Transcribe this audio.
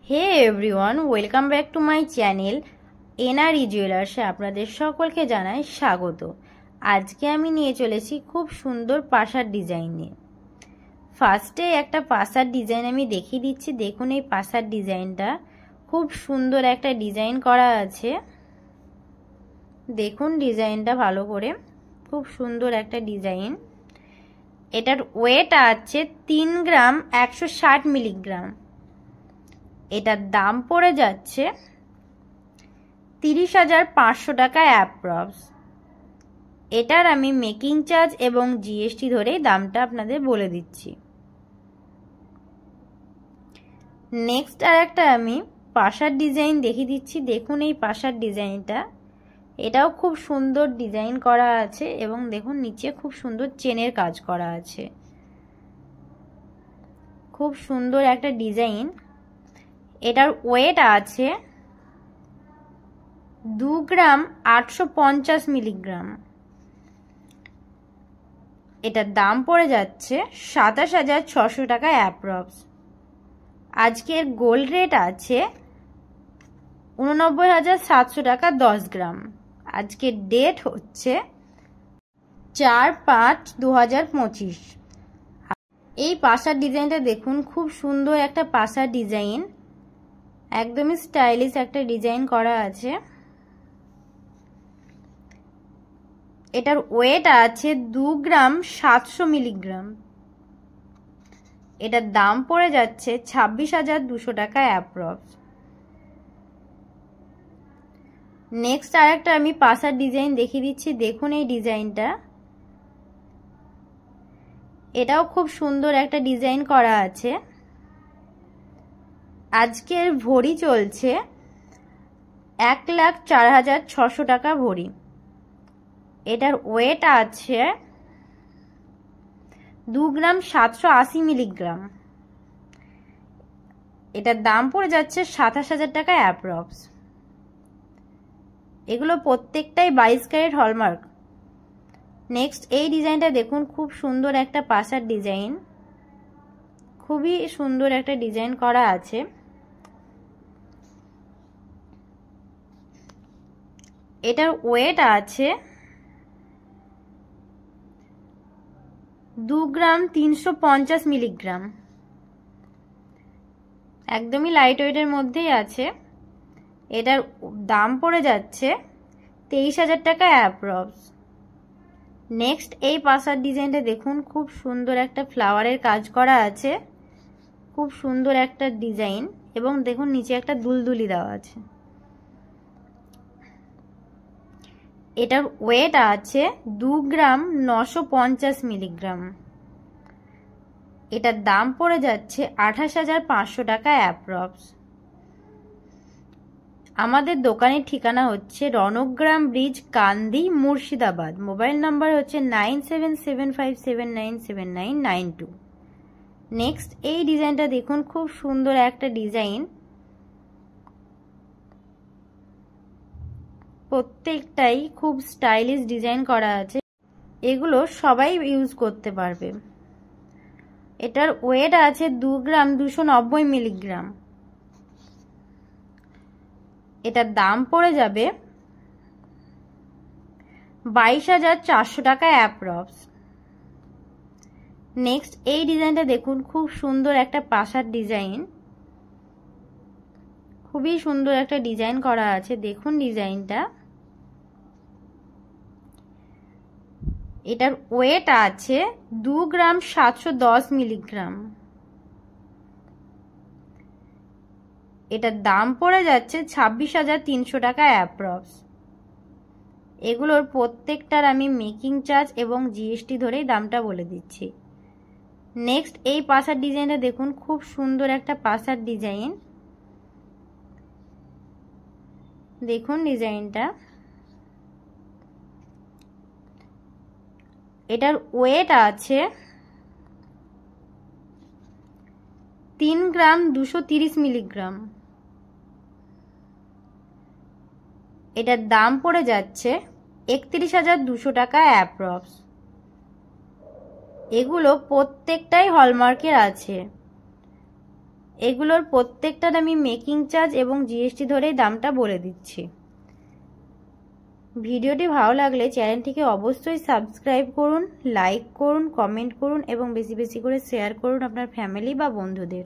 Hey everyone, welcome back to my channel NRE জুয়েলার্সে আপনাদের সকলকে জানাই স্বাগত। আজকে আমি নিয়ে চলেছি খুব সুন্দর পাশার ডিজাইন নিয়ে। ফার্স্টে একটা পাশার ডিজাইন আমি দেখিয়ে দিচ্ছি। দেখুন এই পাশার ডিজাইনটা খুব সুন্দর একটা ডিজাইন করা আছে। দেখুন ডিজাইনটা ভালো করে, খুব সুন্দর একটা ডিজাইন। এটার ওয়েট আছে 3 গ্রাম 160 মিলিগ্রাম। এটার দাম পড়ে যাচ্ছে 30,500 টাকা অ্যাপ্রক্স। এটার আমি মেকিং চার্জ এবং জিএসটি ধরেই দামটা আপনাদের বলে দিচ্ছি। নেক্সট আর একটা আমি পাশার ডিজাইন দেখিয়ে দিচ্ছি। দেখুন এই পাশার ডিজাইনটা, এটাও খুব সুন্দর ডিজাইন করা আছে এবং দেখুন নিচে খুব সুন্দর চেনের কাজ করা আছে। খুব সুন্দর একটা ডিজাইন। এটার ওয়েট আছে 2 গ্রাম 850 মিলিগ্রাম। এটার দাম পড়ে যাচ্ছে 27,600 টাকা অ্যাপ্রক্স। আজকের গোল্ড রেট আছে 89,700 টাকা 10 গ্রাম। আজকের ডেট হচ্ছে 4/5/2025। এই পাশার ডিজাইনটা দেখুন, খুব সুন্দর একটা পাশার ডিজাইন, একদমই স্টাইলিশ একটা ডিজাইন করা আছে। এটার ওয়েট আছে 2 গ্রাম 700 মিলিগ্রাম। এটার দাম পড়ে যাচ্ছে 26,200 টাকা অ্যাপ্রক্স। নেক্সট আর একটা আমি পাশার ডিজাইন দেখিয়ে দিচ্ছি। দেখুন এই ডিজাইনটা, এটাও খুব সুন্দর একটা ডিজাইন করা আছে। আজকের ভরি চলছে 1,04,600 টাকা ভরি। এটার ওয়েট আছে 2 গ্রাম 780 মিলিগ্রাম। এটার দাম পড়ে যাচ্ছে 27,000 টাকা অ্যাপ্রক্স। এগুলো প্রত্যেকটাই 22 ক্যারেট হলমার্ক। নেক্সট এই ডিজাইনটা দেখুন, খুব সুন্দর একটা পাশার ডিজাইন, খুবই সুন্দর একটা ডিজাইন করা আছে। এটার ওয়েট আছে 2 গ্রাম 350 মিলিগ্রাম। একদমই লাইট ওয়েটের মধ্যেই আছে। এটার দাম পড়ে যাচ্ছে 23,000 টাকা অ্যাপ্রক্স। নেক্সট এই পাশার ডিজাইনটা দেখুন, খুব সুন্দর একটা ফ্লাওয়ারের কাজ করা আছে, খুব সুন্দর একটা ডিজাইন এবং দেখুন নিচে একটা দুলদুলি দেওয়া আছে। এটার ওয়েট আছে 2 গ্রাম 950 মিলিগ্রাম। এটার দাম পড়ে যাচ্ছে 28,500 টাকা অ্যাপ্রক্স। আমাদের দোকানের ঠিকানা হচ্ছে রণগ্রাম ব্রিজ, কান্দি, মুর্শিদাবাদ। মোবাইল নাম্বার হচ্ছে 9775797992। নেক্সট এই ডিজাইনটা দেখুন, খুব সুন্দর একটা ডিজাইন। প্রত্যেকটাই খুব স্টাইলিশ ডিজাইন করা আছে, এগুলো সবাই ইউজ করতে পারবে। এটার ওয়েট আছে 2 গ্রাম 290 মিলিগ্রাম। এটার দাম পড়ে যাবে 22,400 টাকা অ্যাপ্রক্স। নেক্সট এই ডিজাইনটা দেখুন, খুব সুন্দর একটা পাশার ডিজাইন, খুবই সুন্দর একটা ডিজাইন করা আছে। দেখুন ডিজাইনটা, এটার ওয়েট আছে 2 গ্রাম 710 মিলিগ্রাম। এটার দাম পড়ে যাচ্ছে 26,300 টাকা অ্যাপ্রক্স। এগুলোর প্রত্যেকটার আমি মেকিং চার্জ এবং জিএসটি ধরেই দামটা বলে দিচ্ছি। নেক্সট এই পাশার ডিজাইনটা দেখুন, খুব সুন্দর একটা পাশার ডিজাইন। দেখুন ডিজাইনটা, এটার ওয়েট আছে 3 গ্রাম 230 মিলিগ্রাম। এটার দাম পড়ে যাচ্ছে 31,200 টাকা অ্যাপ্রক্স। এগুলো প্রত্যেকটাই হলমার্কের আছে। এগুলোর প্রত্যেকটার আমি মেকিং চার্জ এবং জিএসটি ধরেই দামটা বলে দিচ্ছি। ভিডিওটি ভালো লাগলে চ্যানেলটিকে অবশ্যই সাবস্ক্রাইব করুন, লাইক করুন, কমেন্ট করুন এবং বেশি বেশি করে শেয়ার করুন আপনার ফ্যামিলি বা বন্ধুদের।